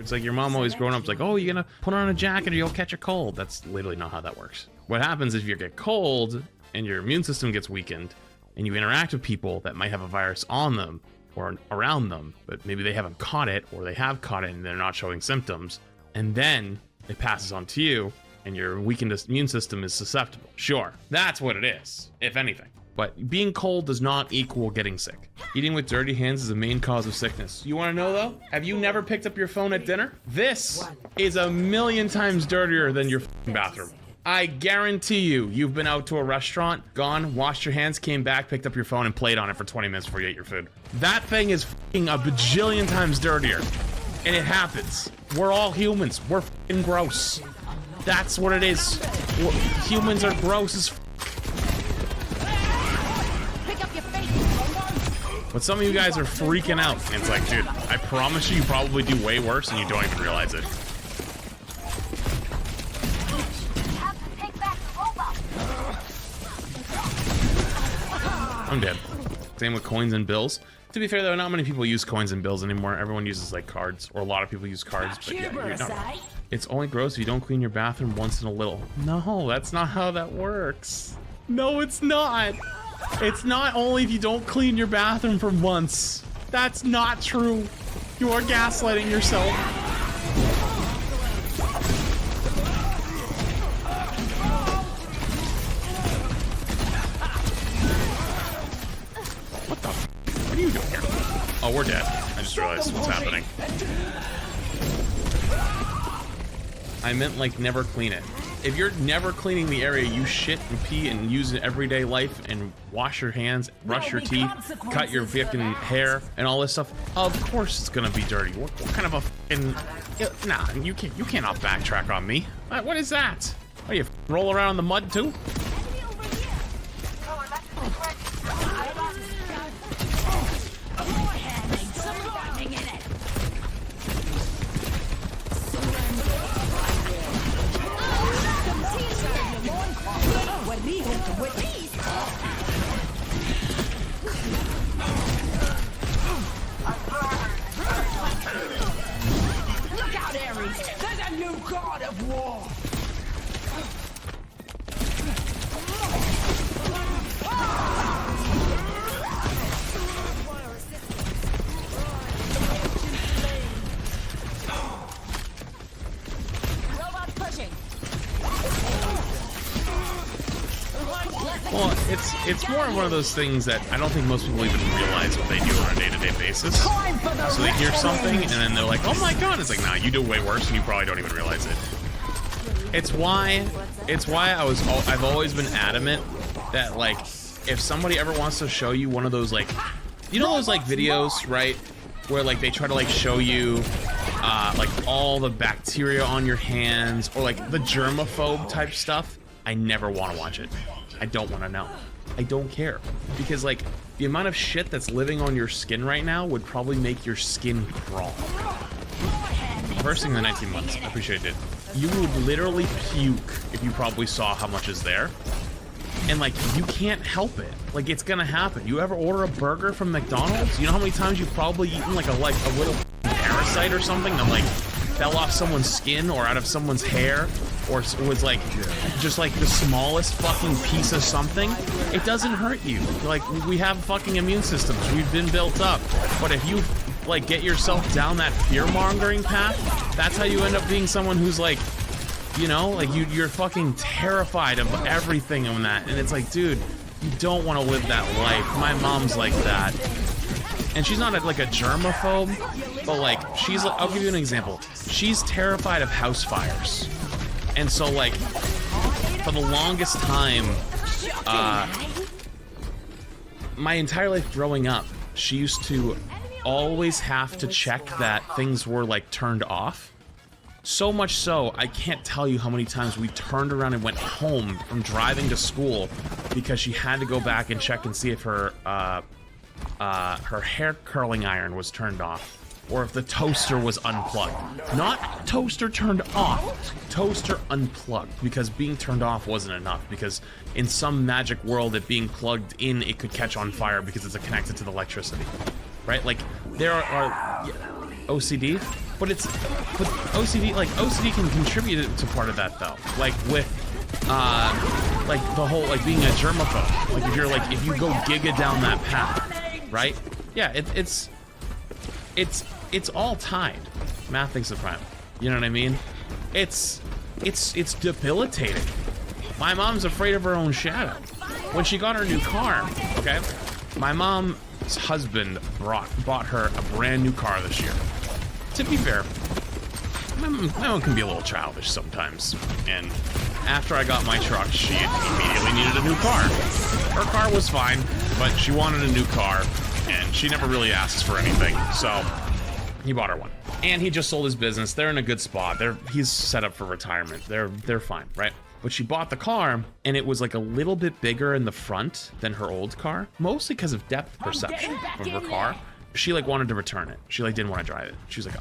It's like your mom always growing up is like, oh, you're gonna put on a jacket or you'll catch a cold. That's literally not how that works. What happens if you get cold and your immune system gets weakened and you interact with people that might have a virus on them or around them, but maybe they haven't caught it or they have caught it and they're not showing symptoms, and then it passes on to you and your weakened immune system is susceptible. Sure, that's what it is, if anything. But being cold does not equal getting sick. Eating with dirty hands is the main cause of sickness. You wanna know though? Have you never picked up your phone at dinner? This is a million times dirtier than your bathroom. I guarantee you, you've been out to a restaurant, gone, washed your hands, came back, picked up your phone, and played on it for 20 minutes before you ate your food. That thing is a bajillion times dirtier. And it happens. We're all humans. We're gross. That's what it is. Humans are gross as But some of you guys are freaking out. And it's like, dude, I promise you, you probably do way worse and you don't even realize it. I'm dead. Same with coins and bills. To be fair though, not many people use coins and bills anymore. Everyone uses like cards, or a lot of people use cards, but yeah, you're not. It's only gross if you don't clean your bathroom once in a little. No, that's not how that works. No, it's not. It's not only if you don't clean your bathroom for once. That's not true. You are gaslighting yourself. What the f? What are you doing here? Oh, we're dead. I just realized what's happening. I meant like never clean it. If you're never cleaning the area you shit and pee and use in everyday life and wash your hands, brush your teeth, cut your fucking hair and all this stuff, of course it's gonna be dirty. What kind of a fucking... Nah, you cannot backtrack on me. What is that? What, you roll around in the mud too? Look out, Ares! There's a new god of war! Robot pushing. Well, it's more of one of those things that I don't think most people even realize what they do on a day-to-day basis. So they hear something and then they're like, "Oh my god!" It's like, nah, you do way worse, and you probably don't even realize it. It's why I've always been adamant that like, if somebody ever wants to show you one of those like, you know those like videos, right, where like they try to like show you like all the bacteria on your hands or like the germaphobe type stuff, I never want to watch it. I don't want to know. I don't care. Because like the amount of shit that's living on your skin right now would probably make your skin crawl. First thing in the 19 months, I appreciate it. You would literally puke if you probably saw how much is there. And like, you can't help it. Like, it's gonna happen. You ever order a burger from McDonald's? You know how many times you've probably eaten like a little parasite or something that like fell off someone's skin or out of someone's hair, or was like just like the smallest fucking piece of something? It doesn't hurt you. Like, we have fucking immune systems. We've been built up. But if you like get yourself down that fear-mongering path, that's how you end up being someone who's like, you know, like you're fucking terrified of everything on that. And it's like, dude, you don't want to live that life. My mom's like that. And she's not like a germaphobe, but like, I'll give you an example. She's terrified of house fires. And so like, for the longest time, my entire life growing up, she used to always have to check that things were like turned off. So much so, I can't tell you how many times we turned around and went home from driving to school because she had to go back and check and see if her hair curling iron was turned off, or if the toaster was unplugged. Not toaster turned off, toaster unplugged, because being turned off wasn't enough, because in some magic world, it being plugged in, it could catch on fire because it's connected to the electricity, right? Like, there are OCD? But OCD, like OCD can contribute to part of that though. Like with like the whole like being a germaphobe. Like if you go giga down that path, right? Yeah, it's all tied. Math thinks of prime. You know what I mean? It's debilitating. My mom's afraid of her own shadow. When she got her new car, okay? My mom's husband bought her a brand new car this year. To be fair, my mom can be a little childish sometimes. And after I got my truck, she immediately needed a new car. Her car was fine, but she wanted a new car, and she never really asks for anything. So he bought her one. And he just sold his business. They're in a good spot. He's set up for retirement. They're fine, right? But she bought the car, and it was like a little bit bigger in the front than her old car, mostly because of depth perception of her car. She like wanted to return it. She like didn't want to drive it. She was like,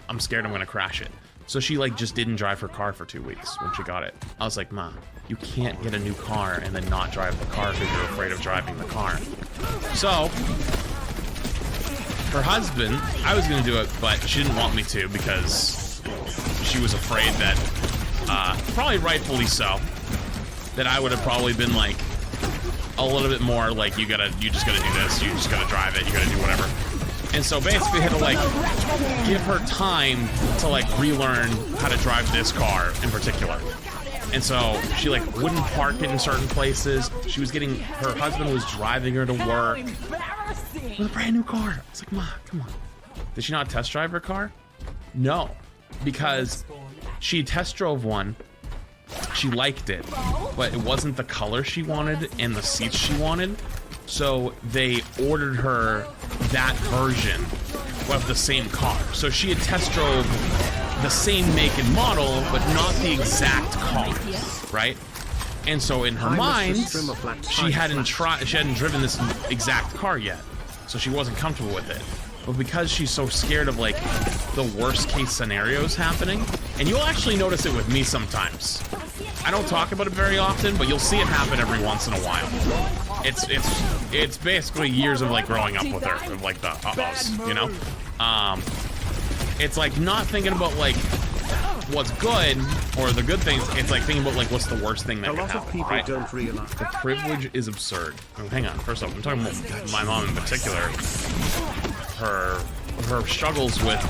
I'm scared I'm gonna crash it. So she like just didn't drive her car for 2 weeks when she got it. I was like, Ma, you can't get a new car and then not drive the car because you're afraid of driving the car. So her husband, I was gonna do it, but she didn't want me to because she was afraid that, probably rightfully so, that I would have probably been like a little bit more like, you just gotta do this, you just gotta drive it, you gotta do whatever. And so basically I had to like give her time to like relearn how to drive this car in particular. And so she like wouldn't park it in certain places. She was getting, her husband was driving her to work with a brand new car. I was like, Ma, come on. Did she not test drive her car? No, because she test drove one. She liked it, but it wasn't the color she wanted and the seats she wanted. So they ordered her that version of the same car. So she had test drove the same make and model, but not the exact car, right? And so in her mind, she hadn't driven this exact car yet, so she wasn't comfortable with it. But because she's so scared of like the worst case scenarios happening, and you'll actually notice it with me sometimes. I don't talk about it very often, but you'll see it happen every once in a while. It's basically years of like growing up with her, of like the uh-ohs, you know? It's like not thinking about like what's good or the good things. It's like thinking about like what's the worst thing that could happen. A lot of people right? Don't realize the privilege is absurd. Oh, hang on, first off, I'm talking about my mom in particular. Her struggles with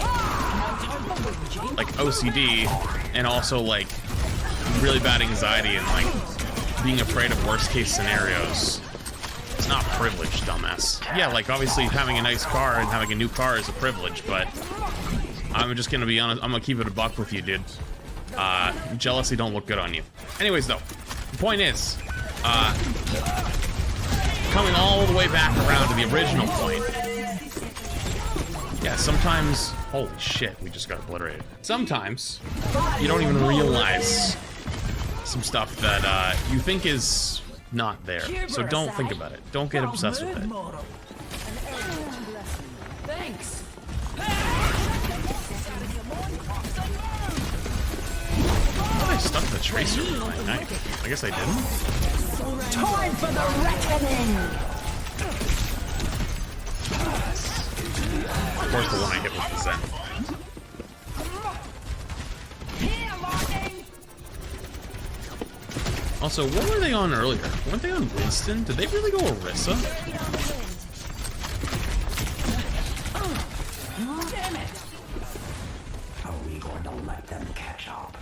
like OCD and also like really bad anxiety and like being afraid of worst case scenarios. It's not privilege, dumbass. Yeah, like obviously having a nice car and having a new car is a privilege, but I'm just gonna be honest, I'm gonna keep it a buck with you, dude. Jealousy don't look good on you. Anyways though, the point is, coming all the way back around to the original point. Yeah, sometimes, holy shit, we just got obliterated. Sometimes you don't even realize some stuff that you think is not there. So don't think about it. Don't get obsessed with it. Thanks. I stuck the tracer with my knife. I guess I didn't. Time for the reckoning. Of course, the one I hit was the Zen. Also, what were they on earlier? Weren't they on Winston? Did they really go Orisa? Damn it! Are we going to let them catch up?